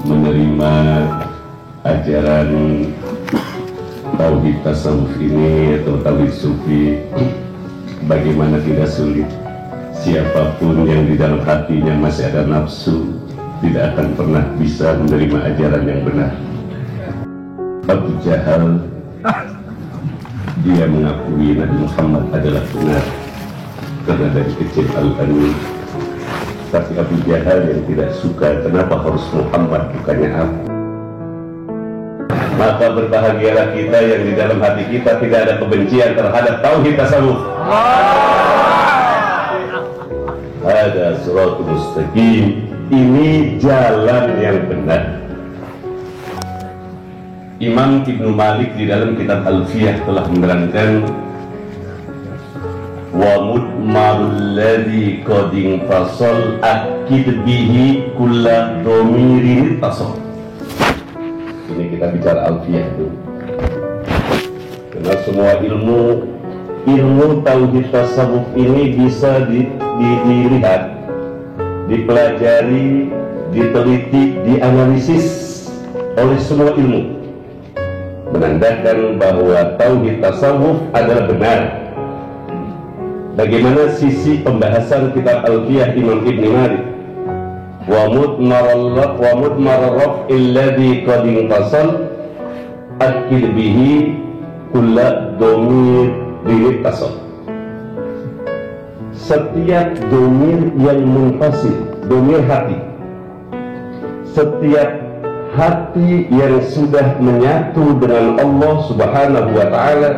menerima ajaran tauhid tasawuf ini atau tauhid sufi. Bagaimana tidak sulit, siapapun yang di dalam hatinya masih ada nafsu tidak akan pernah bisa menerima ajaran yang benar. Abu Jahal, dia mengakui Nabi Muhammad adalah benar karena dari kecil Al-Amin. Tapi Abu Jahal yang tidak suka, kenapa harus Muhammad bukannya aku? Maka berbahagialah kita yang di dalam hati kita tidak ada kebencian terhadap tauhid tasawuf. Ada suratul mustaqim, ini jalan yang benar. Imam Ibnu Malik di dalam kitab Alfiyah telah menerangkan, wa mudmarul ladzi qad infasal akid bihi kulla dhamirin tasal. Ini kita bicara Alfiyah itu. Karena semua ilmu tauhid tasawuf ini bisa dilihat, dipelajari, diteliti, dianalisis oleh semua ilmu, menandakan bahwa tauhid tasawuf adalah benar. Bagaimana sisi pembahasan kitab Alfiyah Imam Ibn Malik, wa mudmar raf'il ladzi qad intasal akid bihi kulla dhamir tasal. Setiap dhamir yang munfasil, dhamir hati, setiap hati yang sudah menyatu dengan Allah Subhanahu wa ta'ala,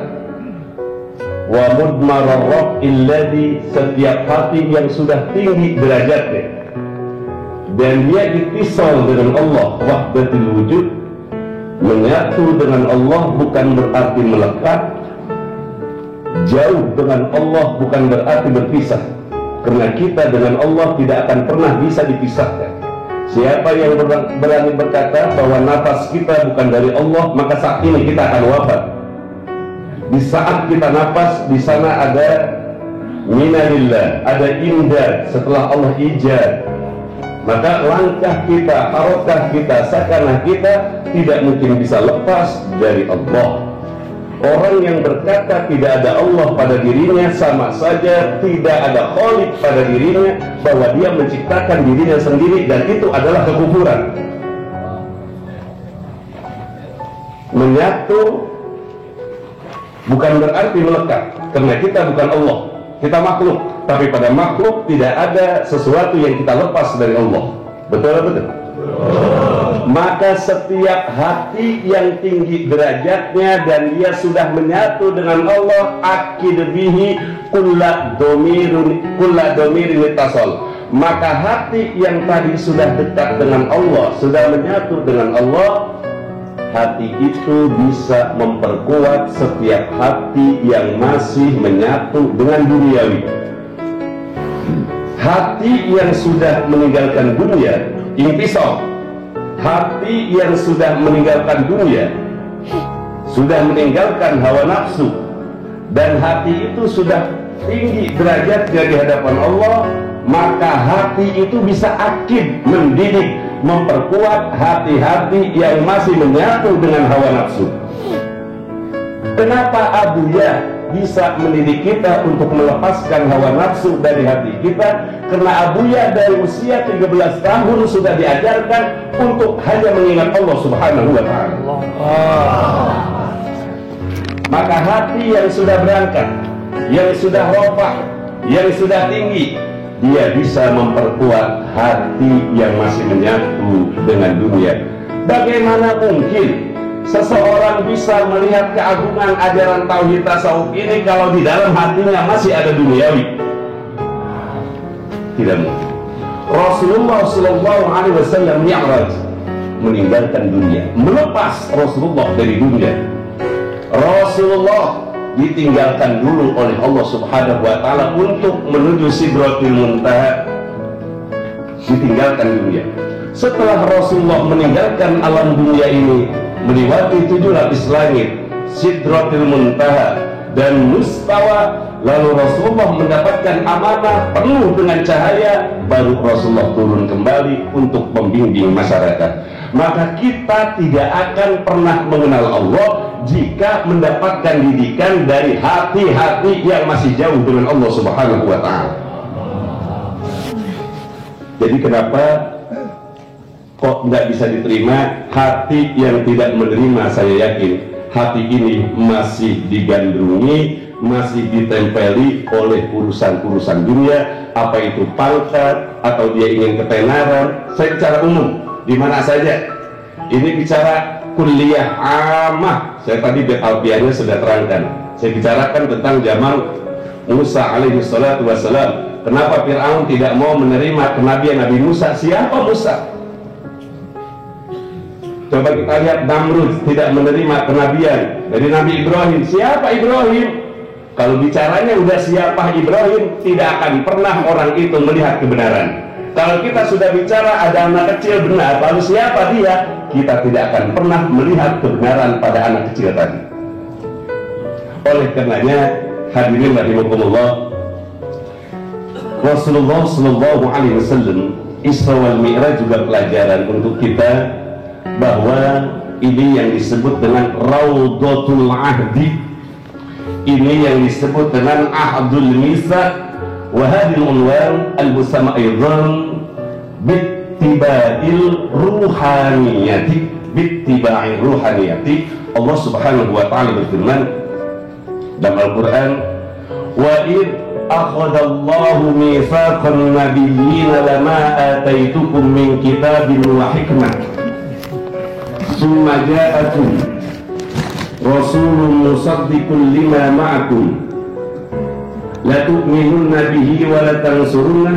wa mudmar raf'il ladzi, setiap hati yang sudah tinggi derajatnya dan dia ittisal dengan Allah wahdatul wujud, menyatu dengan Allah bukan berarti melekat, jauh dengan Allah bukan berarti berpisah, karena kita dengan Allah tidak akan pernah bisa dipisahkan. Siapa yang berani berkata bahwa nafas kita bukan dari Allah, maka saat ini kita akan wafat. Di saat kita nafas, di sana ada minalillah, ada imdad setelah Allah ijad. Maka langkah kita, harokah kita, sakanah kita tidak mungkin bisa lepas dari Allah. Orang yang berkata tidak ada Allah pada dirinya sama saja tidak ada Khalik pada dirinya, bahwa dia menciptakan dirinya sendiri, dan itu adalah kekufuran. Menyatu bukan berarti melekat, karena kita bukan Allah, kita makhluk. Tapi pada makhluk tidak ada sesuatu yang kita lepas dari Allah. Betul? Maka setiap hati yang tinggi derajatnya dan dia sudah menyatu dengan Allah, akid bihi kulla dhamirin tasal. Maka hati yang tadi sudah dekat dengan Allah, sudah menyatu dengan Allah, hati itu bisa memperkuat setiap hati yang masih menyatu dengan duniawi. Hati yang sudah meninggalkan dunia, intisab. Hati yang sudah meninggalkan dunia, sudah meninggalkan hawa nafsu, dan hati itu sudah tinggi derajatnya di hadapan Allah, maka hati itu bisa akid, mendidik, memperkuat hati-hati yang masih menyatu dengan hawa nafsu. Kenapa Abuya bisa mendidik kita untuk melepaskan hawa nafsu dari hati kita? Karena Abuya dari usia 13 tahun sudah diajarkan untuk hanya mengingat Allah Subhanahu wa ta'ala. Maka hati yang sudah berangkat, yang sudah rofah, yang sudah tinggi, dia bisa memperkuat hati yang masih menyatu dengan dunia. Bagaimana mungkin seseorang bisa melihat keagungan ajaran tauhid tasawuf ini kalau di dalam hatinya masih ada duniawi? Tidak mungkin. Rasulullah Shallallahu Alaihi Wasallam mi'raj, meninggalkan dunia, melepas Rasulullah dari dunia. Rasulullah ditinggalkan dulu oleh Allah Subhanahu Wa Taala untuk menuju Sidratul Muntaha, ditinggalkan dunia. Setelah Rasulullah meninggalkan alam dunia ini, melewati 7 lapis langit, Sidratul Muntaha dan mustawa lalu Rasulullah mendapatkan amanah penuh dengan cahaya, baru Rasulullah turun kembali untuk membimbing masyarakat. Maka kita tidak akan pernah mengenal Allah jika mendapatkan didikan dari hati-hati yang masih jauh dengan Allah Subhanahu wa ta'ala. Jadi kenapa kok nggak bisa diterima hati yang tidak menerima? Saya yakin hati ini masih digandrungi, masih ditempeli oleh urusan-urusan dunia, apa itu pangkat atau dia ingin ketenaran. Saya bicara umum, di mana saja. Ini bicara kuliah amah. Saya tadi alfiahnya sudah terangkan. Saya bicarakan tentang zaman Musa alaihi salatu wassalam. Kenapa Fir'aun tidak mau menerima kenabian Nabi Musa? Siapa Musa? Coba kita lihat Namrud tidak menerima kenabian dari Nabi Ibrahim. Siapa Ibrahim? Kalau bicaranya udah siapa Ibrahim, tidak akan pernah orang itu melihat kebenaran. Kalau kita sudah bicara ada anak kecil benar, lalu siapa dia? Kita tidak akan pernah melihat kebenaran pada anak kecil tadi. Oleh karenanya, hadirin rahimakumullah, Rasulullah Shallallahu Alaihi Wasallam Isra wal Mi'raj juga pelajaran untuk kita, bahwa ini yang disebut dengan Raudhatul Ahdi, ini yang disebut dengan Ahdul Misa, wa hadhil unwan al-musama aidan bittiba'il ruhaniyati, bittiba'il ruhaniyati. Allah Subhanahu wa ta'ala berfirman dalam Al-Qur'an, wa id akhadallahu mitsaqan nabiyyin lama ataitukum min kitabin wa hikmah summa ja'akum rasulun musaddiqun lima ma'akum la tu'minunna bihi wa la tansurunna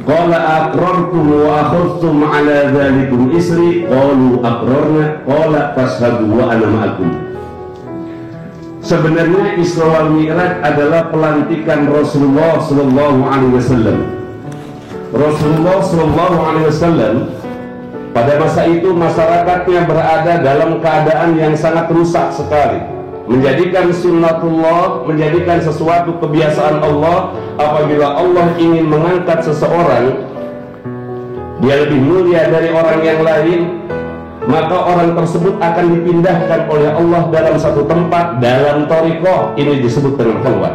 qala aqrartum wa akhadhtum ala dhalikum isri qalu aqrarna qala fashhadu wa ana ma'akum. Sebenarnya Isra wal Mi'raj adalah pelantikan Rasulullah Sallallahu Alaihi Wasallam. Rasulullah Sallallahu Alaihi Wasallam pada masa itu masyarakatnya berada dalam keadaan yang sangat rusak sekali, menjadikan sunnatullah, menjadikan sesuatu kebiasaan Allah. Apabila Allah ingin mengangkat seseorang, dia lebih mulia dari orang yang lain, maka orang tersebut akan dipindahkan oleh Allah dalam satu tempat, dalam thariqah. Ini disebut dengan khalwat.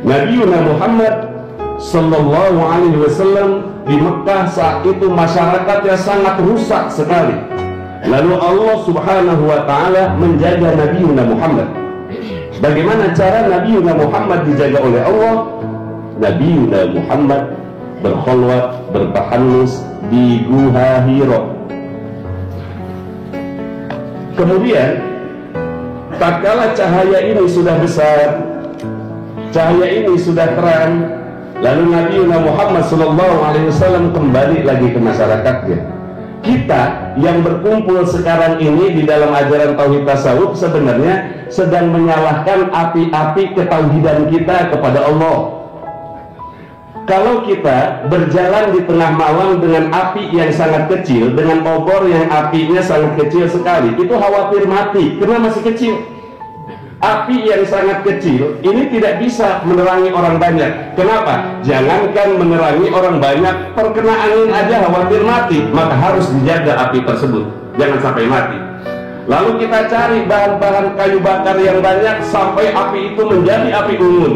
Nabi Muhammad Sallallahu Alaihi Wasallam di Mekah saat itu masyarakatnya sangat rusak sekali. Lalu Allah Subhanahu wa ta'ala menjaga Nabi Muhammad. Bagaimana cara Nabi Muhammad dijaga oleh Allah? Nabi Muhammad berkhalwat, bertahanus di Gua Hira. Kemudian tatkala cahaya ini sudah besar, cahaya ini sudah terang, lalu Nabi Muhammad SAW kembali lagi ke masyarakatnya. Kita yang berkumpul sekarang ini di dalam ajaran tauhid tasawuf sebenarnya sedang menyalahkan api-api ketauhidan kita kepada Allah. Kalau kita berjalan di tengah malam dengan api yang sangat kecil, dengan obor yang apinya sangat kecil sekali, itu khawatir mati karena masih kecil. Api yang sangat kecil ini tidak bisa menerangi orang banyak. Kenapa? Jangankan menerangi orang banyak, terkena angin aja khawatir mati. Maka harus dijaga api tersebut, jangan sampai mati. Lalu kita cari bahan-bahan kayu bakar yang banyak sampai api itu menjadi api unggun.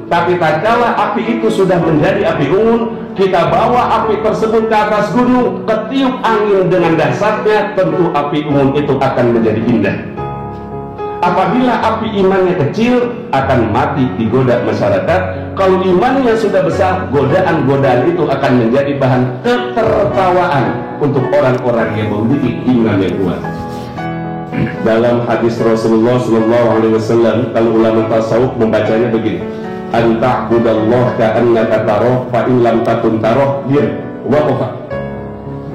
Tapi tatkala api itu sudah menjadi api unggun, kita bawa api tersebut ke atas gunung, ketiup angin dengan dahsyatnya, tentu api unggun itu akan menjadi indah. Apabila api imannya kecil, akan mati digoda masyarakat. Kalau imannya sudah besar, godaan-godaan itu akan menjadi bahan ketertawaan untuk orang-orang yang memiliki iman yang kuat. Dalam hadis Rasulullah SAW, kalau ulama tasawuf membacanya begini: anta'budallah ka'annaka taroh fa in lam takun taroh dir waqafa.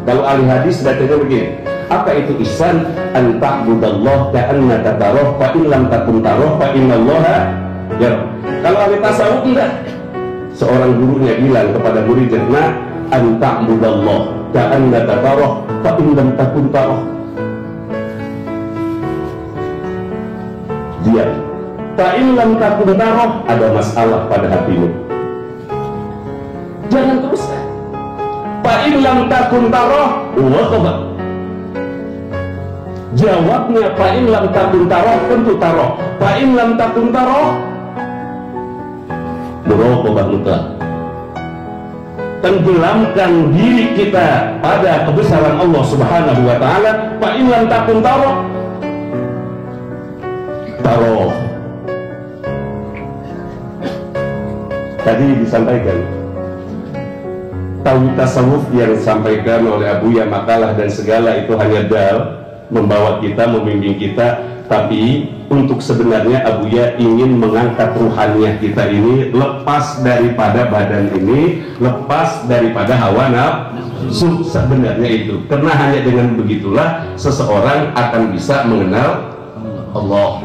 Kalau ahli hadis bacanya begini: apa itu ihsan? Anta'budallah ka'annaka taroh fa in lam takun taroh fa innallaha yarah. Kalau ahli tasawuf enggak. Seorang gurunya bilang kepada muridnya, anta'budallah ka'annaka taroh fa in lam takun taroh. Diam. Fa'in lam takun taroh, ada masalah pada hatimu. Jangan teruskan. Fa'in lam takun taroh, waqaba. Jawabnya fa'in lam takun taroh, tentu taroh. Fa'in lam takun taroh, muraqabah mutlak. Tenggelamkan diri kita pada kebesaran Allah Subhanahu wa ta'ala. Fa'in lam takun taroh, taroh. Tadi disampaikan tauhid tasawuf yang disampaikan oleh Abuya Makalah dan segala itu hanya dal, membawa kita, membimbing kita, tapi untuk sebenarnya Abuya ingin mengangkat ruhaniyah kita ini lepas daripada badan ini, lepas daripada hawa nafsu. Sebenarnya itu, karena hanya dengan begitulah seseorang akan bisa mengenal Allah.